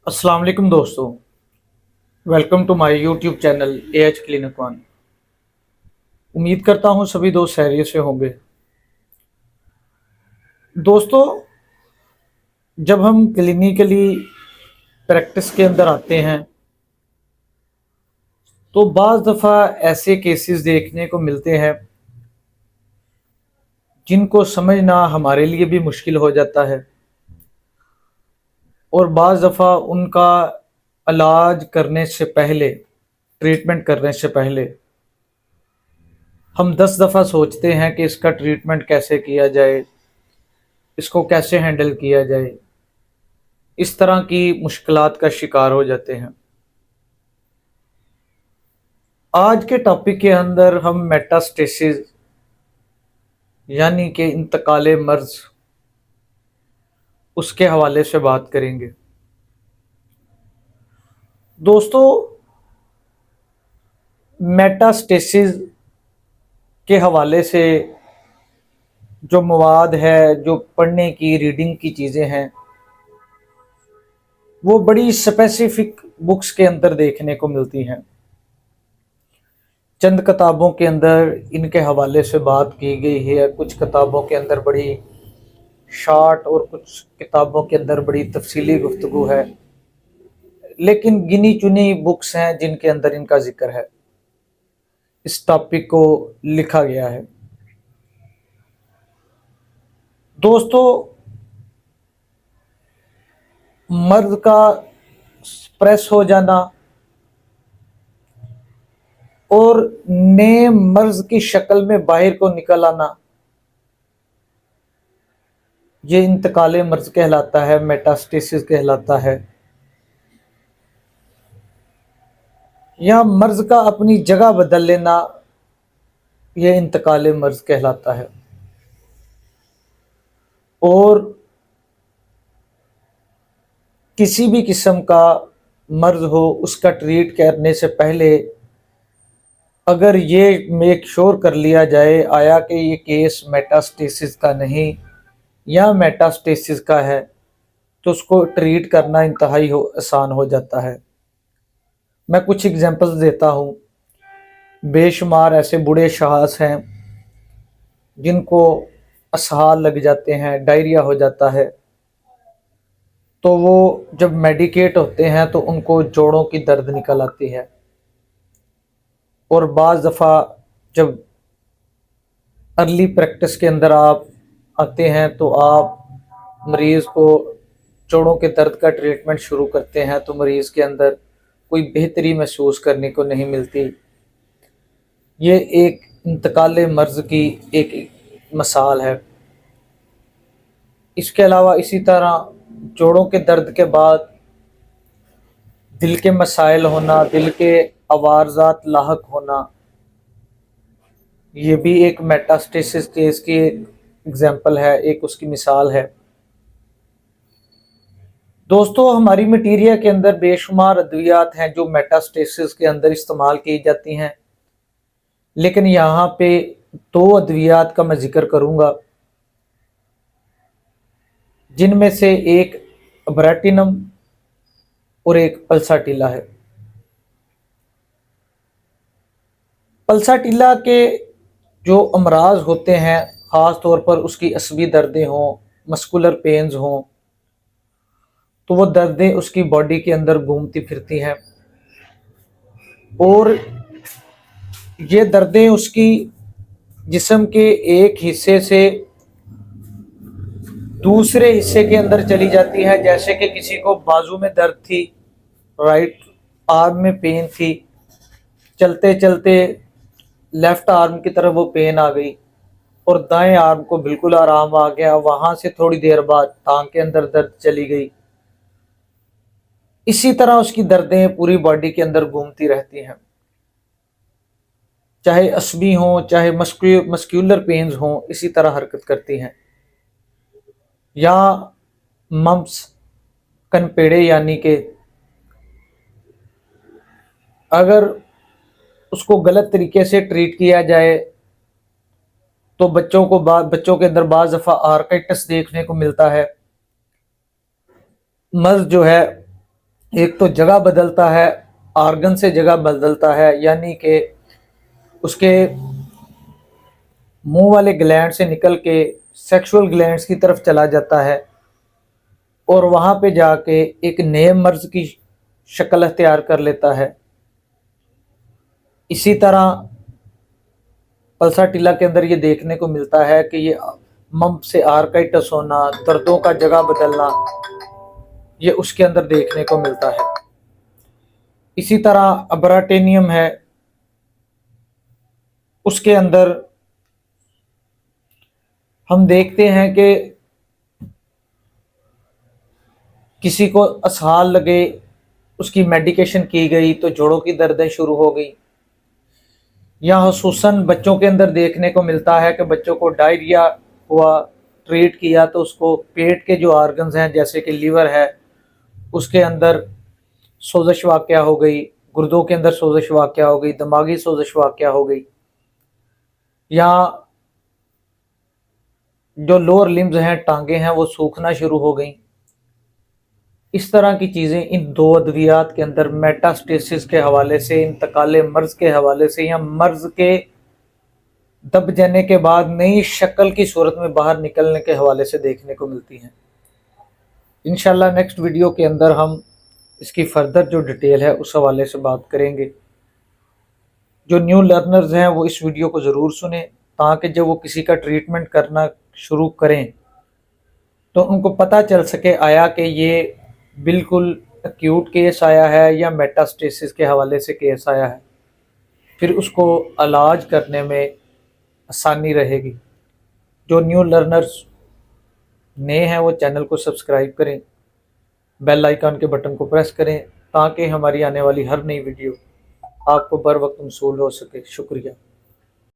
अस्सलाम वालेकुम दोस्तों। Welcome to my YouTube channel AH clinic one. उम्मीद करता हूँ सभी दोस्त खैरियत से होंगे। दोस्तों, जब हम क्लिनिकली प्रैक्टिस के अंदर आते हैं तो बाज़ दफ़ा ऐसे केसेस देखने को मिलते हैं जिनको समझना हमारे लिए भी मुश्किल हो जाता है और बाज़ दफ़ा उनका इलाज करने से पहले, ट्रीटमेंट करने से पहले हम 10 दफ़ा सोचते हैं कि इसका ट्रीटमेंट कैसे किया जाए, इसको कैसे हैंडल किया जाए। इस तरह की मुश्किलात का शिकार हो जाते हैं। आज के टॉपिक के अंदर हम मेटास्टेसिस यानी कि इंतकाले मर्ज, उसके हवाले से बात करेंगे। दोस्तों, मेटास्टेसिस के हवाले से जो मवाद है, जो पढ़ने की, रीडिंग की चीज़ें हैं, वो बड़ी स्पेसिफिक बुक्स के अंदर देखने को मिलती हैं। चंद किताबों के अंदर इनके हवाले से बात की गई है, कुछ किताबों के अंदर बड़ी शॉर्ट और कुछ किताबों के अंदर बड़ी तफसीली गुफ्तगू है, लेकिन गिनी चुनी बुक्स हैं जिनके अंदर इनका जिक्र है, इस टॉपिक को लिखा गया है। दोस्तों, मर्द का प्रेस हो जाना और नए मर्ज की शक्ल में बाहर को निकल आना, ये इंतकाले मर्ज कहलाता है, मेटास्टेसिस कहलाता है। या मर्ज का अपनी जगह बदल लेना, यह इंतकाले मर्ज कहलाता है। और किसी भी किस्म का मर्ज हो, उसका ट्रीट करने से पहले अगर ये मेक श्योर कर लिया जाए आया कि ये केस मेटास्टेसिस का नहीं या मेटास्टेसिस का है, तो उसको ट्रीट करना इंतहाई आसान हो जाता है। मैं कुछ एग्जांपल्स देता हूँ। बेशुमार ऐसे बूढ़े शख्स हैं जिनको असहाल लग जाते हैं, डायरिया हो जाता है, तो वो जब मेडिकेट होते हैं तो उनको जोड़ों की दर्द निकल आती है। और बाज़ दफ़ा जब अर्ली प्रैक्टिस के अंदर आप आते हैं तो आप मरीज़ को जोड़ों के दर्द का ट्रीटमेंट शुरू करते हैं तो मरीज़ के अंदर कोई बेहतरी महसूस करने को नहीं मिलती। ये एक इंतकाले मर्ज की एक मिसाल है। इसके अलावा इसी तरह जोड़ों के दर्द के बाद दिल के मसाइल होना, दिल के अवारजात लाहक होना, ये भी एक मेटास्टेसिस केस की एक एग्जाम्पल है, एक उसकी मिसाल है। दोस्तों, हमारी मटीरिया के अंदर बेशुमार अद्वियात हैं जो मेटास्टेसिस के अंदर इस्तेमाल की जाती हैं, लेकिन यहाँ पे दो अद्वियात का मैं जिक्र करूँगा जिनमें से एक ब्रेटिनम और एक पल्साटिला है। पल्साटिला के जो अमराज होते हैं, ख़ास तौर पर उसकी असबी दर्दें हों, मस्कुलर पेन्स हों, तो वो दर्दें उसकी बॉडी के अंदर घूमती फिरती हैं और ये दर्दें उसकी जिस्म के एक हिस्से से दूसरे हिस्से के अंदर चली जाती है। जैसे कि किसी को बाजू में दर्द थी, राइट आर्म में पेन थी, चलते चलते लेफ्ट आर्म की तरफ वो पेन आ गई और दाएं आर्म को बिल्कुल आराम आ गया। वहां से थोड़ी देर बाद टांग के अंदर दर्द चली गई। इसी तरह उसकी दर्दें पूरी बॉडी के अंदर घूमती रहती हैं, चाहे असबी हों, चाहे मस्क्यूलर पेन्स हों, इसी तरह हरकत करती हैं। या मम्स, कनपेड़े, यानी कि अगर उसको गलत तरीके से ट्रीट किया जाए तो बच्चों के अंदर बाज़ दफ़ा आर्काइटिस देखने को मिलता है। मर्ज जो है एक तो जगह बदलता है, ऑर्गन से जगह बदलता है, यानी कि उसके मुंह वाले ग्लैंड से निकल के सेक्सुअल ग्लैंड्स की तरफ चला जाता है और वहाँ पे जाके एक नए मर्ज की शक्ल अख्तियार कर लेता है। इसी तरह पल्साटिला के अंदर ये देखने को मिलता है कि ये मम्प से आर्काइटस होना, दर्दों का जगह बदलना, ये उसके अंदर देखने को मिलता है। इसी तरह अब्राटेनियम है, उसके अंदर हम देखते हैं कि किसी को असहाल लगे, उसकी मेडिकेशन की गई तो जोड़ों की दर्दें शुरू हो गई। या हुसूसन बच्चों के अंदर देखने को मिलता है कि बच्चों को डायरिया हुआ, ट्रीट किया तो उसको पेट के जो ऑर्गन्स हैं जैसे कि लीवर है उसके अंदर सोजश वाक़या हो गई, गुर्दों के अंदर सोजश वाक़या हो गई, दिमागी सोजश वाक़या हो गई, या जो लोअर लिम्स हैं, टांगे हैं, वो सूखना शुरू हो गई। इस तरह की चीज़ें इन दो अद्वियात के अंदर मेटास्टेसिस के हवाले से, इंतकाल मर्ज के हवाले से, या मर्ज के दब जाने के बाद नई शक्ल की सूरत में बाहर निकलने के हवाले से देखने को मिलती हैं। इंशाल्लाह नेक्स्ट वीडियो के अंदर हम इसकी फर्दर जो डिटेल है उस हवाले से बात करेंगे। जो न्यू लर्नर्स हैं वो इस वीडियो को ज़रूर सुने, ताकि जब वो किसी का ट्रीटमेंट करना शुरू करें तो उनको पता चल सके आया कि ये बिल्कुल एक्यूट केस आया है या मेटास्टेसिस के हवाले से केस आया है, फिर उसको इलाज करने में आसानी रहेगी। जो न्यू लर्नर्स नए हैं वो चैनल को सब्सक्राइब करें, बेल आइकन के बटन को प्रेस करें, ताकि हमारी आने वाली हर नई वीडियो आपको बर वक्त मौसूल हो सके। शुक्रिया।